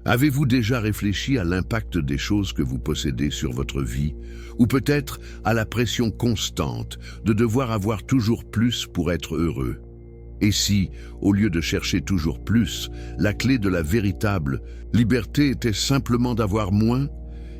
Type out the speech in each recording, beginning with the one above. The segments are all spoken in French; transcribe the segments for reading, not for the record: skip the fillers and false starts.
Avez-vous déjà réfléchi à l'impact des choses que vous possédez sur votre vie, ou peut-être à la pression constante de devoir avoir toujours plus pour être heureux? Et si, au lieu de chercher toujours plus, la clé de la véritable liberté était simplement d'avoir moins?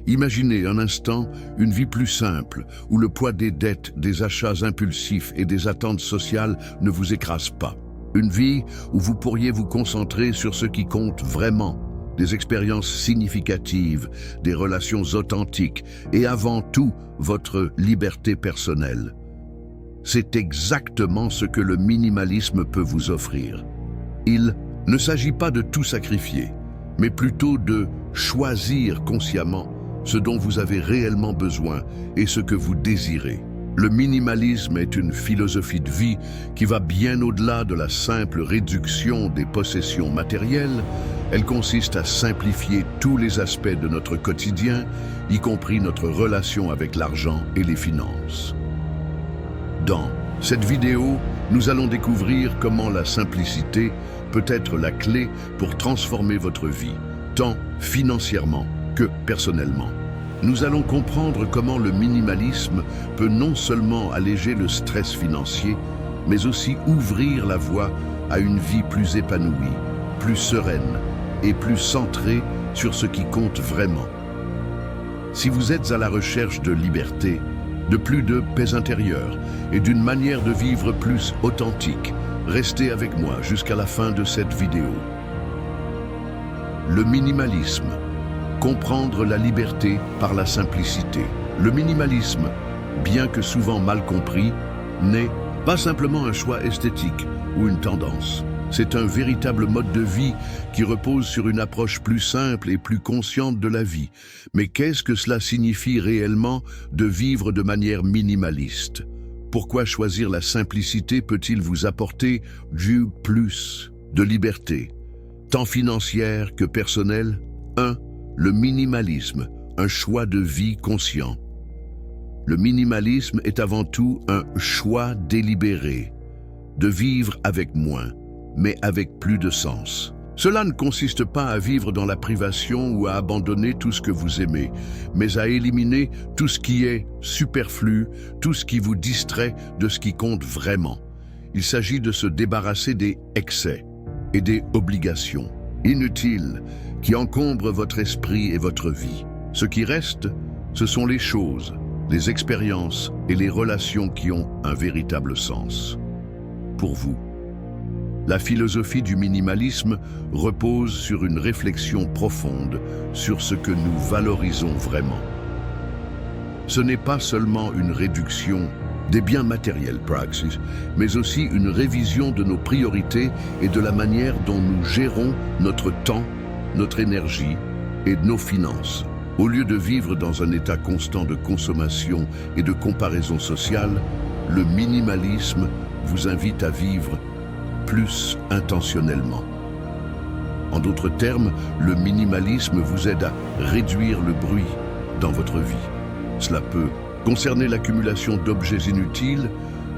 Imaginez un instant une vie plus simple, où le poids des dettes, des achats impulsifs et des attentes sociales ne vous écrase pas. Une vie où vous pourriez vous concentrer sur ce qui compte vraiment, des expériences significatives, des relations authentiques et avant tout, votre liberté personnelle. C'est exactement ce que le minimalisme peut vous offrir. Il ne s'agit pas de tout sacrifier, mais plutôt de choisir consciemment ce dont vous avez réellement besoin et ce que vous désirez. Le minimalisme est une philosophie de vie qui va bien au-delà de la simple réduction des possessions matérielles. Elle consiste à simplifier tous les aspects de notre quotidien, y compris notre relation avec l'argent et les finances. Dans cette vidéo, nous allons découvrir comment la simplicité peut être la clé pour transformer votre vie, tant financièrement que personnellement. Nous allons comprendre comment le minimalisme peut non seulement alléger le stress financier, mais aussi ouvrir la voie à une vie plus épanouie, plus sereine et plus centrée sur ce qui compte vraiment. Si vous êtes à la recherche de liberté, de plus de paix intérieure et d'une manière de vivre plus authentique, restez avec moi jusqu'à la fin de cette vidéo. Le minimalisme. Comprendre la liberté par la simplicité. Le minimalisme, bien que souvent mal compris, n'est pas simplement un choix esthétique ou une tendance. C'est un véritable mode de vie qui repose sur une approche plus simple et plus consciente de la vie. Mais qu'est-ce que cela signifie réellement de vivre de manière minimaliste? Pourquoi choisir la simplicité peut-il vous apporter du plus de liberté, tant financière que personnelle? 1. Le minimalisme, un choix de vie conscient. Le minimalisme est avant tout un choix délibéré, de vivre avec moins, mais avec plus de sens. Cela ne consiste pas à vivre dans la privation ou à abandonner tout ce que vous aimez, mais à éliminer tout ce qui est superflu, tout ce qui vous distrait de ce qui compte vraiment. Il s'agit de se débarrasser des excès et des obligations inutiles qui encombrent votre esprit et votre vie. Ce qui reste, ce sont les choses, les expériences et les relations qui ont un véritable sens. Pour vous, la philosophie du minimalisme repose sur une réflexion profonde sur ce que nous valorisons vraiment. Ce n'est pas seulement une réduction des biens matériels, praxis, mais aussi une révision de nos priorités et de la manière dont nous gérons notre temps, notre énergie et nos finances. Au lieu de vivre dans un état constant de consommation et de comparaison sociale, le minimalisme vous invite à vivre plus intentionnellement. En d'autres termes, le minimalisme vous aide à réduire le bruit dans votre vie. Cela peut concerner l'accumulation d'objets inutiles,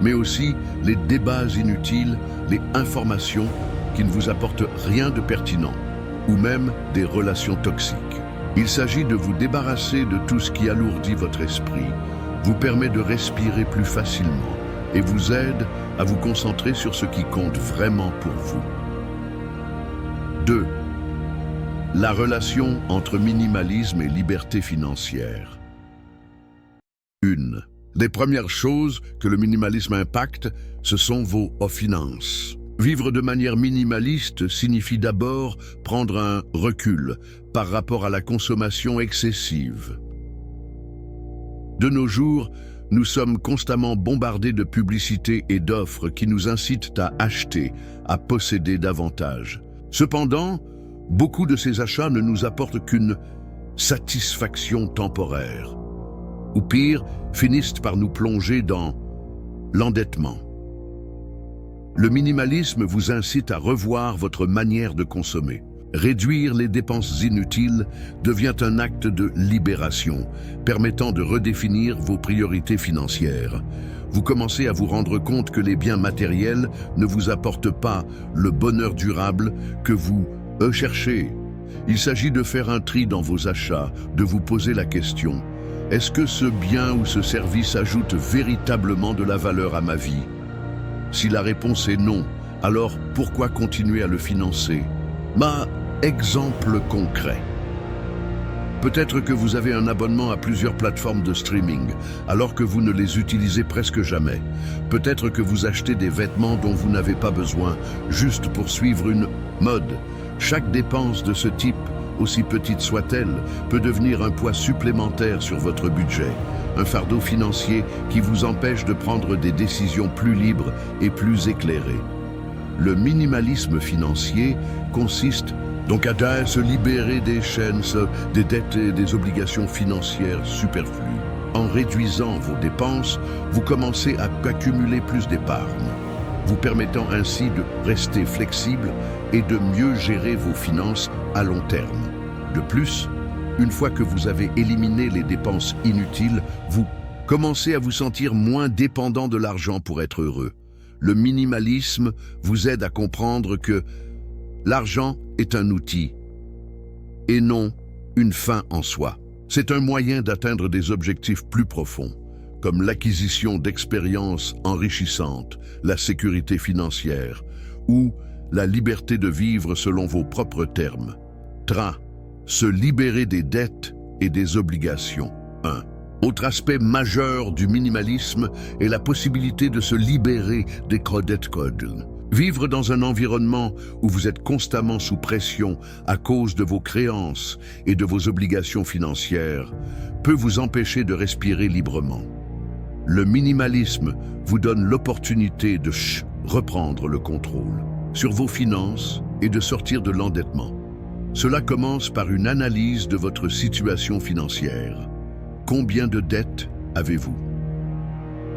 mais aussi les débats inutiles, les informations qui ne vous apportent rien de pertinent, ou même des relations toxiques. Il s'agit de vous débarrasser de tout ce qui alourdit votre esprit, vous permet de respirer plus facilement et vous aide à vous concentrer sur ce qui compte vraiment pour vous. 2. La relation entre minimalisme et liberté financière. 1. Les premières choses que le minimalisme impacte, ce sont vos finances. Vivre de manière minimaliste signifie d'abord prendre un recul par rapport à la consommation excessive. De nos jours, nous sommes constamment bombardés de publicités et d'offres qui nous incitent à acheter, à posséder davantage. Cependant, beaucoup de ces achats ne nous apportent qu'une satisfaction temporaire, ou pire, finissent par nous plonger dans l'endettement. Le minimalisme vous incite à revoir votre manière de consommer. Réduire les dépenses inutiles devient un acte de libération, permettant de redéfinir vos priorités financières. Vous commencez à vous rendre compte que les biens matériels ne vous apportent pas le bonheur durable que vous cherchez. Il s'agit de faire un tri dans vos achats, de vous poser la question: est-ce que ce bien ou ce service ajoute véritablement de la valeur à ma vie? Si la réponse est non, alors pourquoi continuer à le financer? Exemple concret. Peut-être que vous avez un abonnement à plusieurs plateformes de streaming, alors que vous ne les utilisez presque jamais. Peut-être que vous achetez des vêtements dont vous n'avez pas besoin, juste pour suivre une mode. Chaque dépense de ce type, aussi petite soit-elle, peut devenir un poids supplémentaire sur votre budget, un fardeau financier qui vous empêche de prendre des décisions plus libres et plus éclairées. Le minimalisme financier consiste donc à se libérer des chaînes, des dettes et des obligations financières superflues. En réduisant vos dépenses, vous commencez à accumuler plus d'épargne, vous permettant ainsi de rester flexible et de mieux gérer vos finances à long terme. De plus, une fois que vous avez éliminé les dépenses inutiles, vous commencez à vous sentir moins dépendant de l'argent pour être heureux. Le minimalisme vous aide à comprendre que l'argent est un outil et non une fin en soi. C'est un moyen d'atteindre des objectifs plus profonds, comme l'acquisition d'expériences enrichissantes, la sécurité financière ou la liberté de vivre selon vos propres termes. Se libérer des dettes et des obligations. Autre aspect majeur du minimalisme est la possibilité de se libérer des creditcodes. Vivre dans un environnement où vous êtes constamment sous pression à cause de vos créances et de vos obligations financières peut vous empêcher de respirer librement. Le minimalisme vous donne l'opportunité de reprendre le contrôle sur vos finances et de sortir de l'endettement. Cela commence par une analyse de votre situation financière. Combien de dettes avez-vous?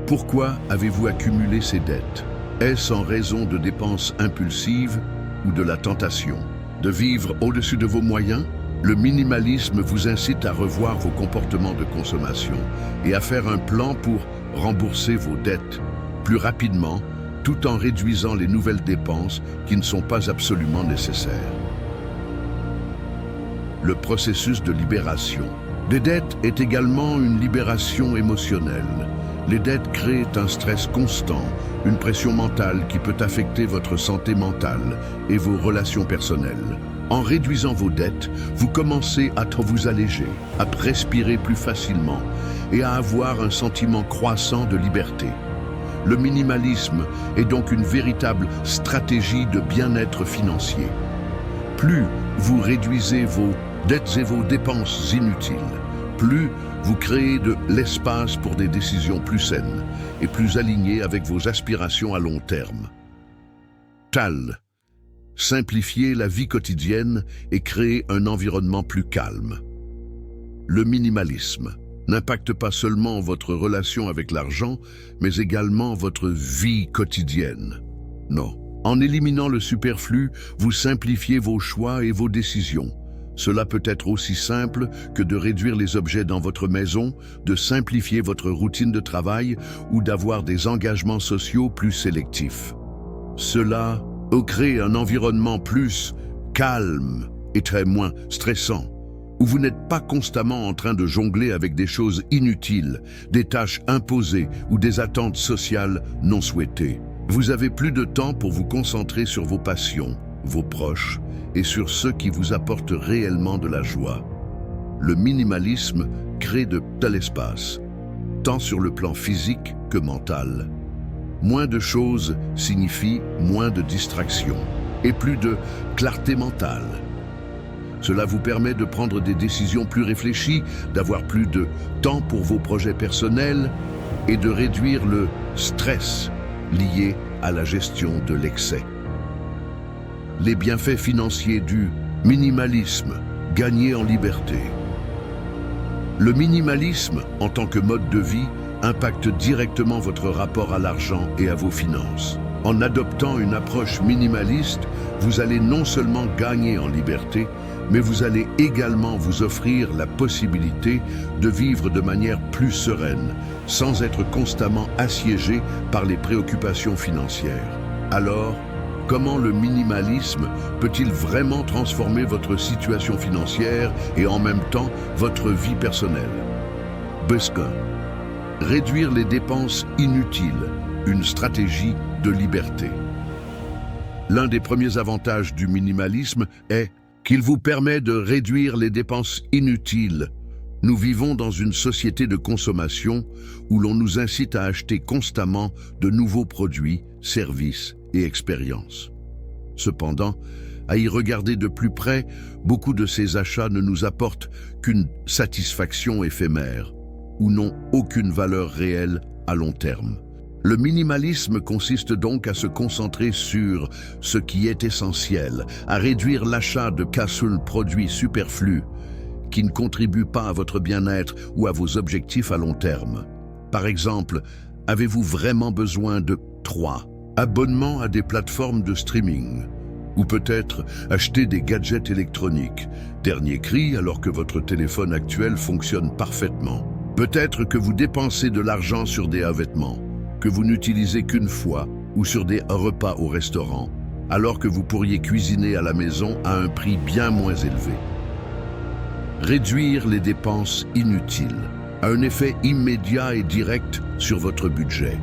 Pourquoi avez-vous accumulé ces dettes? Est-ce en raison de dépenses impulsives ou de la tentation de vivre au-dessus de vos moyens? Le minimalisme vous incite à revoir vos comportements de consommation et à faire un plan pour rembourser vos dettes plus rapidement, tout en réduisant les nouvelles dépenses qui ne sont pas absolument nécessaires. Le processus de libération des dettes est également une libération émotionnelle. Les dettes créent un stress constant, une pression mentale qui peut affecter votre santé mentale et vos relations personnelles. En réduisant vos dettes, vous commencez à vous alléger, à respirer plus facilement et à avoir un sentiment croissant de liberté. Le minimalisme est donc une véritable stratégie de bien-être financier. Plus vous réduisez vos dettes et vos dépenses inutiles, plus vous créez de l'espace pour des décisions plus saines et plus alignées avec vos aspirations à long terme. Simplifier la vie quotidienne et créer un environnement plus calme. Le minimalisme n'impacte pas seulement votre relation avec l'argent, mais également votre vie quotidienne. Non. En éliminant le superflu, vous simplifiez vos choix et vos décisions. Cela peut être aussi simple que de réduire les objets dans votre maison, de simplifier votre routine de travail ou d'avoir des engagements sociaux plus sélectifs. Cela crée un environnement plus calme et très moins stressant, où vous n'êtes pas constamment en train de jongler avec des choses inutiles, des tâches imposées ou des attentes sociales non souhaitées. Vous avez plus de temps pour vous concentrer sur vos passions, vos proches et sur ceux qui vous apportent réellement de la joie. Le minimalisme crée de tel espace, tant sur le plan physique que mental. Moins de choses signifie moins de distractions et plus de clarté mentale. Cela vous permet de prendre des décisions plus réfléchies, d'avoir plus de temps pour vos projets personnels et de réduire le stress lié à la gestion de l'excès. Les bienfaits financiers du minimalisme, gagner en liberté. Le minimalisme, en tant que mode de vie, impacte directement votre rapport à l'argent et à vos finances. En adoptant une approche minimaliste, vous allez non seulement gagner en liberté, mais vous allez également vous offrir la possibilité de vivre de manière plus sereine, sans être constamment assiégé par les préoccupations financières. Alors, Comment le minimalisme peut-il vraiment transformer votre situation financière et en même temps votre vie personnelle? Busquin. Réduire les dépenses inutiles, une stratégie de liberté. L'un des premiers avantages du minimalisme est qu'il vous permet de réduire les dépenses inutiles. Nous vivons dans une société de consommation où l'on nous incite à acheter constamment de nouveaux produits, services et expériences. Cependant, à y regarder de plus près, beaucoup de ces achats ne nous apportent qu'une satisfaction éphémère ou n'ont aucune valeur réelle à long terme. Le minimalisme consiste donc à se concentrer sur ce qui est essentiel, à réduire l'achat de produits superflus qui ne contribuent pas à votre bien-être ou à vos objectifs à long terme. Par exemple, avez-vous vraiment besoin de 3 abonnements à des plateformes de streaming? Ou peut-être acheter des gadgets électroniques, dernier cri alors que votre téléphone actuel fonctionne parfaitement. Peut-être que vous dépensez de l'argent sur des vêtements que vous n'utilisez qu'une fois ou sur des repas au restaurant, alors que vous pourriez cuisiner à la maison à un prix bien moins élevé. Réduire les dépenses inutiles a un effet immédiat et direct sur votre budget.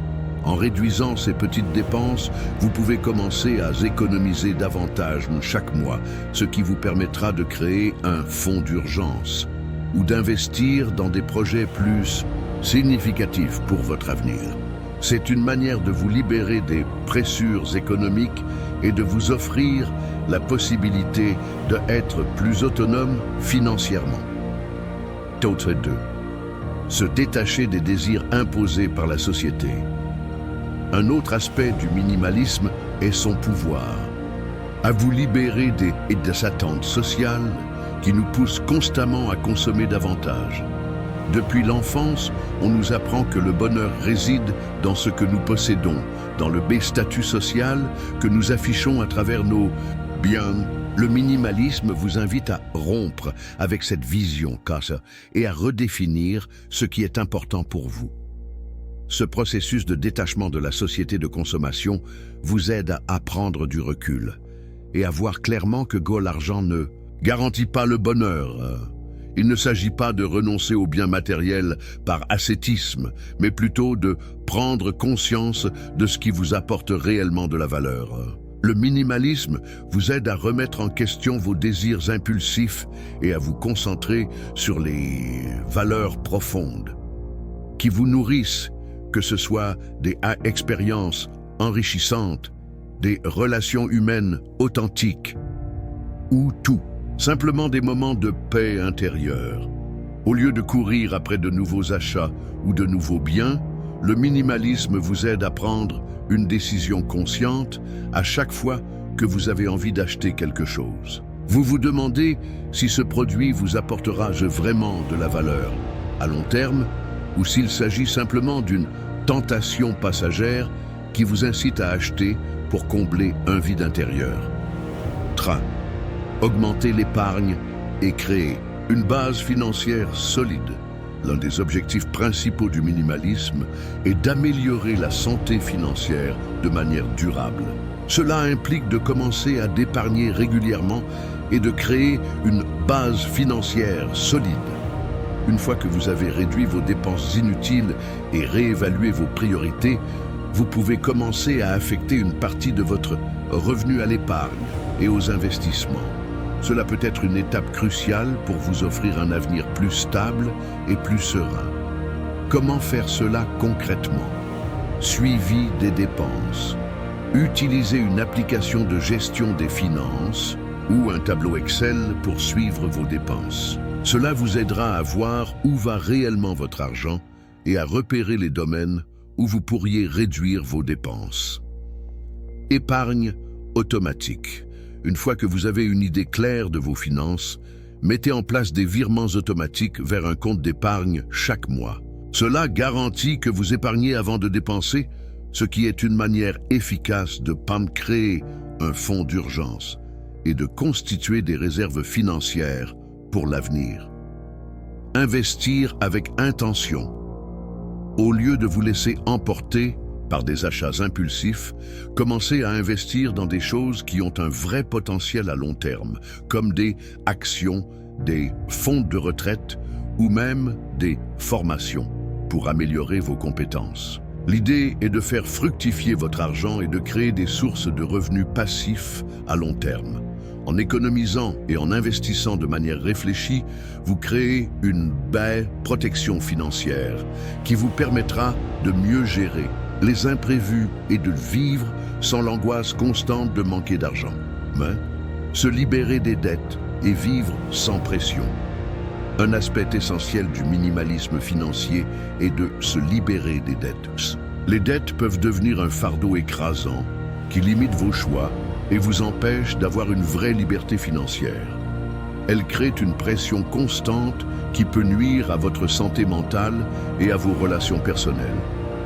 En réduisant ces petites dépenses, vous pouvez commencer à économiser davantage chaque mois, ce qui vous permettra de créer un fonds d'urgence ou d'investir dans des projets plus significatifs pour votre avenir. C'est une manière de vous libérer des pressures économiques et de vous offrir la possibilité d'être plus autonome financièrement. Autre 2. Se détacher des désirs imposés par la société. Un autre aspect du minimalisme est son pouvoir. À vous libérer des attentes sociales qui nous poussent constamment à consommer davantage. Depuis l'enfance, on nous apprend que le bonheur réside dans ce que nous possédons, dans le statut social que nous affichons à travers nos biens. Le minimalisme vous invite à rompre avec cette vision et à redéfinir ce qui est important pour vous. Ce processus de détachement de la société de consommation vous aide à prendre du recul et à voir clairement que l'argent ne garantit pas le bonheur. Il ne s'agit pas de renoncer aux biens matériels par ascétisme, mais plutôt de prendre conscience de ce qui vous apporte réellement de la valeur. Le minimalisme vous aide à remettre en question vos désirs impulsifs et à vous concentrer sur les valeurs profondes qui vous nourrissent, que ce soit des expériences enrichissantes, des relations humaines authentiques ou tout. Simplement des moments de paix intérieure. Au lieu de courir après de nouveaux achats ou de nouveaux biens, le minimalisme vous aide à prendre une décision consciente à chaque fois que vous avez envie d'acheter quelque chose. Vous vous demandez si ce produit vous apportera vraiment de la valeur à long terme ou s'il s'agit simplement d'une tentation passagère qui vous incite à acheter pour combler un vide intérieur. Augmenter l'épargne et créer une base financière solide. L'un des objectifs principaux du minimalisme est d'améliorer la santé financière de manière durable. Cela implique de commencer à d'épargner régulièrement et de créer une base financière solide. Une fois que vous avez réduit vos dépenses inutiles et réévalué vos priorités, vous pouvez commencer à affecter une partie de votre revenu à l'épargne et aux investissements. Cela peut être une étape cruciale pour vous offrir un avenir plus stable et plus serein. Comment faire cela concrètement? Suivi des dépenses. Utilisez une application de gestion des finances ou un tableau Excel pour suivre vos dépenses. Cela vous aidera à voir où va réellement votre argent et à repérer les domaines où vous pourriez réduire vos dépenses. Épargne automatique. Une fois que vous avez une idée claire de vos finances, mettez en place des virements automatiques vers un compte d'épargne chaque mois. Cela garantit que vous épargnez avant de dépenser, ce qui est une manière efficace de créer un fonds d'urgence et de constituer des réserves financières pour l'avenir. Investir avec intention. Au lieu de vous laisser emporter par des achats impulsifs, commencez à investir dans des choses qui ont un vrai potentiel à long terme, comme des actions, des fonds de retraite ou même des formations pour améliorer vos compétences. L'idée est de faire fructifier votre argent et de créer des sources de revenus passifs à long terme. En économisant et en investissant de manière réfléchie, vous créez une belle protection financière qui vous permettra de mieux gérer les imprévus et de vivre sans l'angoisse constante de manquer d'argent. Mais se libérer des dettes et vivre sans pression. Un aspect essentiel du minimalisme financier est de se libérer des dettes. Les dettes peuvent devenir un fardeau écrasant qui limite vos choix et vous empêche d'avoir une vraie liberté financière. Elles créent une pression constante qui peut nuire à votre santé mentale et à vos relations personnelles.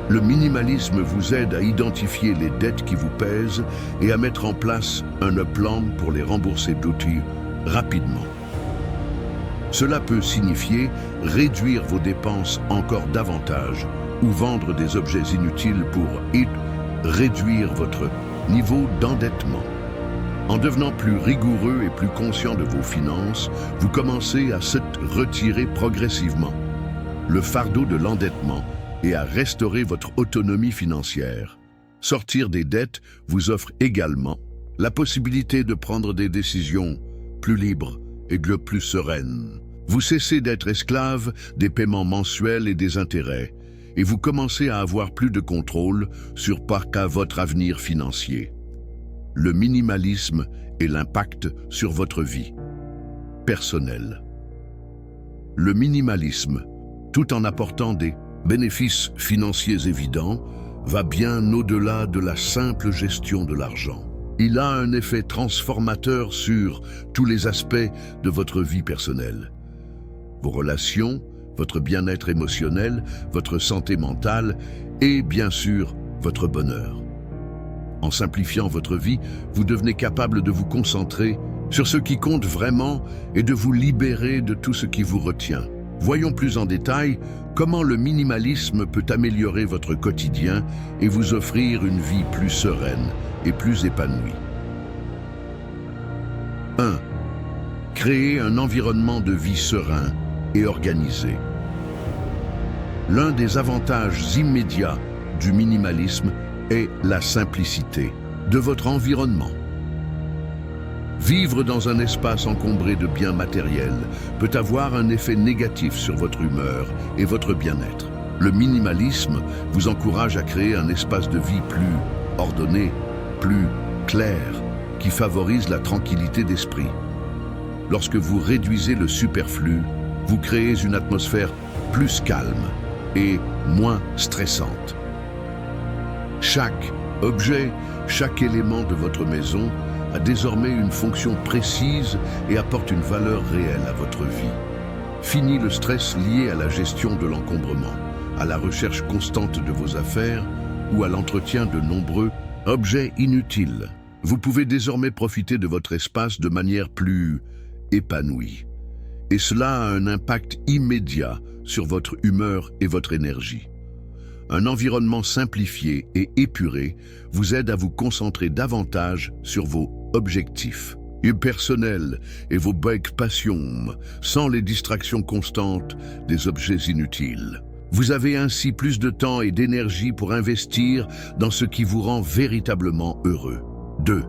Le minimalisme vous aide à identifier les dettes qui vous pèsent et à mettre en place un plan pour les rembourser d'outils rapidement. Cela peut signifier réduire vos dépenses encore davantage ou vendre des objets inutiles pour réduire votre niveau d'endettement. En devenant plus rigoureux et plus conscient de vos finances, vous commencez à se retirer progressivement le fardeau de l'endettement et à restaurer votre autonomie financière. Sortir des dettes vous offre également la possibilité de prendre des décisions plus libres et plus sereines. Vous cessez d'être esclave des paiements mensuels et des intérêts, et vous commencez à avoir plus de contrôle sur votre avenir financier. Le minimalisme et l'impact sur votre vie personnelle. Le minimalisme, tout en apportant des bénéfices financiers évidents, va bien au-delà de la simple gestion de l'argent. Il a un effet transformateur sur tous les aspects de votre vie personnelle. Vos relations, votre bien-être émotionnel, votre santé mentale et, bien sûr, votre bonheur. En simplifiant votre vie, vous devenez capable de vous concentrer sur ce qui compte vraiment et de vous libérer de tout ce qui vous retient. Voyons plus en détail comment le minimalisme peut améliorer votre quotidien et vous offrir une vie plus sereine et plus épanouie. 1. Créer un environnement de vie serein et organisé. L'un des avantages immédiats du minimalisme est la simplicité de votre environnement. Vivre dans un espace encombré de biens matériels peut avoir un effet négatif sur votre humeur et votre bien-être. Le minimalisme vous encourage à créer un espace de vie plus ordonné, plus clair, qui favorise la tranquillité d'esprit. Lorsque vous réduisez le superflu, vous créez une atmosphère plus calme et moins stressante. Chaque objet, chaque élément de votre maison a désormais une fonction précise et apporte une valeur réelle à votre vie. Fini le stress lié à la gestion de l'encombrement, à la recherche constante de vos affaires ou à l'entretien de nombreux objets inutiles. Vous pouvez désormais profiter de votre espace de manière plus épanouie. Et cela a un impact immédiat sur votre humeur et votre énergie. Un environnement simplifié et épuré vous aide à vous concentrer davantage sur vos objectifs personnels et vos passions, sans les distractions constantes des objets inutiles. Vous avez ainsi plus de temps et d'énergie pour investir dans ce qui vous rend véritablement heureux. 2.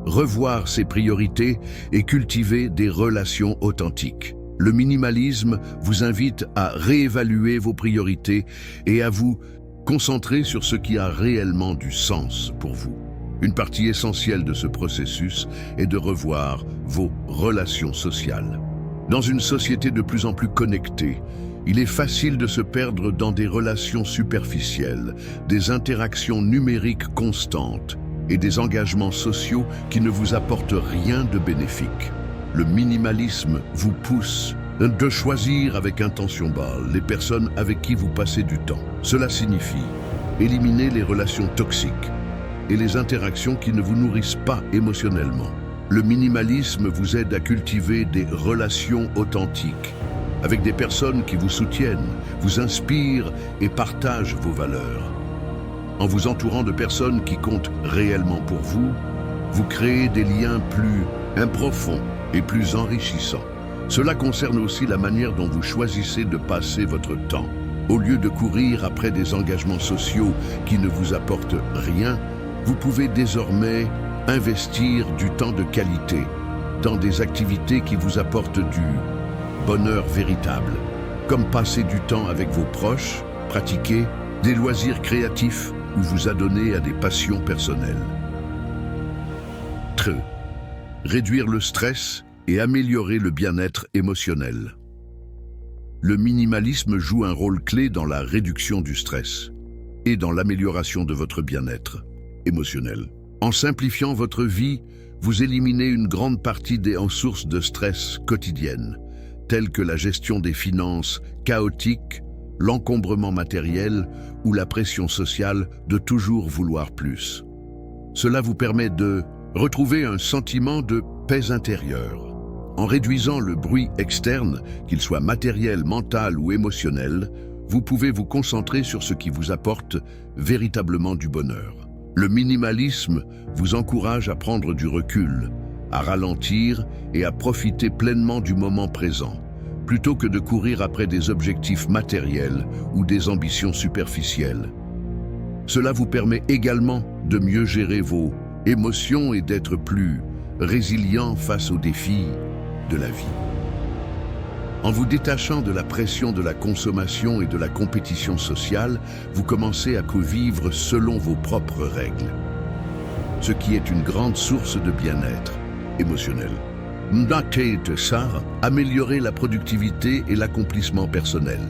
Revoir ses priorités et cultiver des relations authentiques. Le minimalisme vous invite à réévaluer vos priorités et à vous concentrer sur ce qui a réellement du sens pour vous. Une partie essentielle de ce processus est de revoir vos relations sociales. Dans une société de plus en plus connectée, il est facile de se perdre dans des relations superficielles, des interactions numériques constantes et des engagements sociaux qui ne vous apportent rien de bénéfique. Le minimalisme vous pousse de choisir avec intention les personnes avec qui vous passez du temps. Cela signifie éliminer les relations toxiques et les interactions qui ne vous nourrissent pas émotionnellement. Le minimalisme vous aide à cultiver des relations authentiques avec des personnes qui vous soutiennent, vous inspirent et partagent vos valeurs. En vous entourant de personnes qui comptent réellement pour vous, vous créez des liens plus profonds et plus enrichissants. Cela concerne aussi la manière dont vous choisissez de passer votre temps. Au lieu de courir après des engagements sociaux qui ne vous apportent rien, vous pouvez désormais investir du temps de qualité dans des activités qui vous apportent du bonheur véritable, comme passer du temps avec vos proches, pratiquer des loisirs créatifs ou vous adonner à des passions personnelles. Réduire le stress et améliorer le bien-être émotionnel. Le minimalisme joue un rôle clé dans la réduction du stress et dans l'amélioration de votre bien-être émotionnel. En simplifiant votre vie, vous éliminez une grande partie des sources de stress quotidiennes, telles que la gestion des finances chaotiques, l'encombrement matériel ou la pression sociale de toujours vouloir plus. Cela vous permet de retrouver un sentiment de paix intérieure. En réduisant le bruit externe, qu'il soit matériel, mental ou émotionnel, vous pouvez vous concentrer sur ce qui vous apporte véritablement du bonheur. Le minimalisme vous encourage à prendre du recul, à ralentir et à profiter pleinement du moment présent, plutôt que de courir après des objectifs matériels ou des ambitions superficielles. Cela vous permet également de mieux gérer vos émotions et d'être plus résilient face aux défis de la vie. En vous détachant de la pression de la consommation et de la compétition sociale, vous commencez à vivre selon vos propres règles, ce qui est une grande source de bien-être émotionnel. Notez ça, améliorer la productivité et l'accomplissement personnel.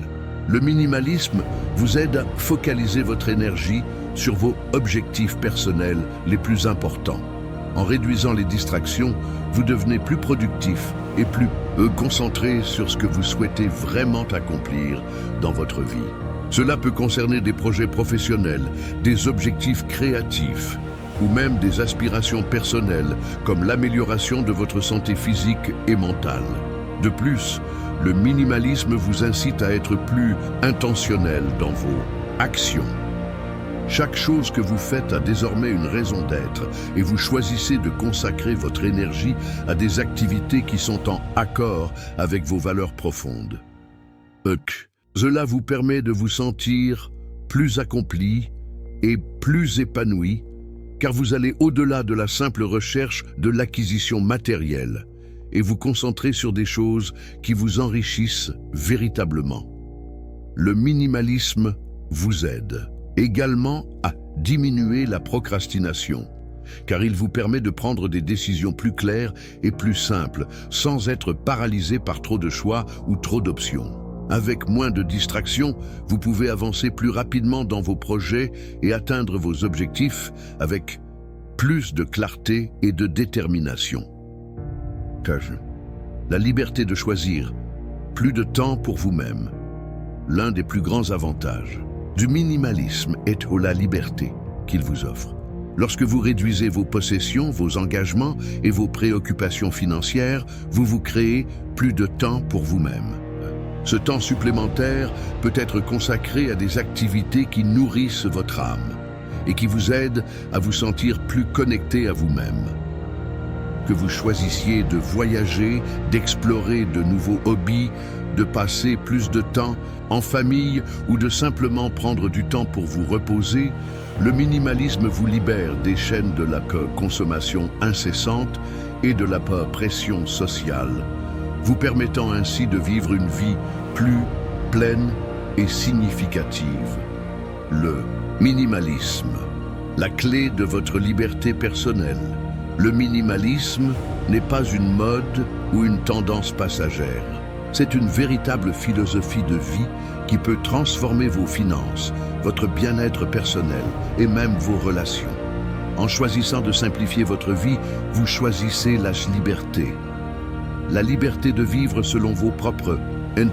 Le minimalisme vous aide à focaliser votre énergie sur vos objectifs personnels les plus importants. En réduisant les distractions, vous devenez plus productif et plus concentré sur ce que vous souhaitez vraiment accomplir dans votre vie. Cela peut concerner des projets professionnels, des objectifs créatifs ou même des aspirations personnelles comme l'amélioration de votre santé physique et mentale. De plus, le minimalisme vous incite à être plus intentionnel dans vos actions. Chaque chose que vous faites a désormais une raison d'être et vous choisissez de consacrer votre énergie à des activités qui sont en accord avec vos valeurs profondes. Cela vous permet de vous sentir plus accompli et plus épanoui, car vous allez au-delà de la simple recherche de l'acquisition matérielle et vous concentrer sur des choses qui vous enrichissent véritablement. Le minimalisme vous aide également à diminuer la procrastination, car il vous permet de prendre des décisions plus claires et plus simples, sans être paralysé par trop de choix ou trop d'options. Avec moins de distractions, vous pouvez avancer plus rapidement dans vos projets et atteindre vos objectifs avec plus de clarté et de détermination. La liberté de choisir plus de temps pour vous-même. L'un des plus grands avantages du minimalisme est la liberté qu'il vous offre. Lorsque vous réduisez vos possessions, vos engagements et vos préoccupations financières, vous vous créez plus de temps pour vous-même. Ce temps supplémentaire peut être consacré à des activités qui nourrissent votre âme et qui vous aident à vous sentir plus connecté à vous-même. Que vous choisissiez de voyager, d'explorer de nouveaux hobbies, de passer plus de temps en famille ou de simplement prendre du temps pour vous reposer, le minimalisme vous libère des chaînes de la consommation incessante et de la pression sociale, vous permettant ainsi de vivre une vie plus pleine et significative. Le minimalisme, la clé de votre liberté personnelle. Le minimalisme n'est pas une mode ou une tendance passagère. C'est une véritable philosophie de vie qui peut transformer vos finances, votre bien-être personnel et même vos relations. En choisissant de simplifier votre vie, vous choisissez la liberté. La liberté de vivre selon vos propres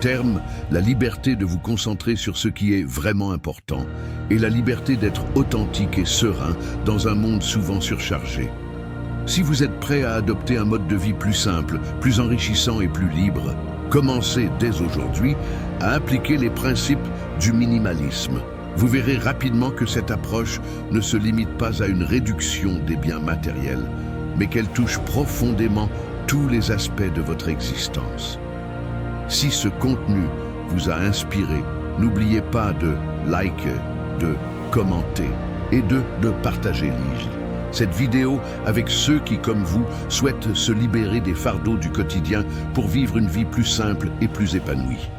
termes, la liberté de vous concentrer sur ce qui est vraiment important et la liberté d'être authentique et serein dans un monde souvent surchargé. Si vous êtes prêt à adopter un mode de vie plus simple, plus enrichissant et plus libre, commencez dès aujourd'hui à appliquer les principes du minimalisme. Vous verrez rapidement que cette approche ne se limite pas à une réduction des biens matériels, mais qu'elle touche profondément tous les aspects de votre existence. Si ce contenu vous a inspiré, n'oubliez pas de liker, de commenter et de partager cette vidéo avec ceux qui, comme vous, souhaitent se libérer des fardeaux du quotidien pour vivre une vie plus simple et plus épanouie.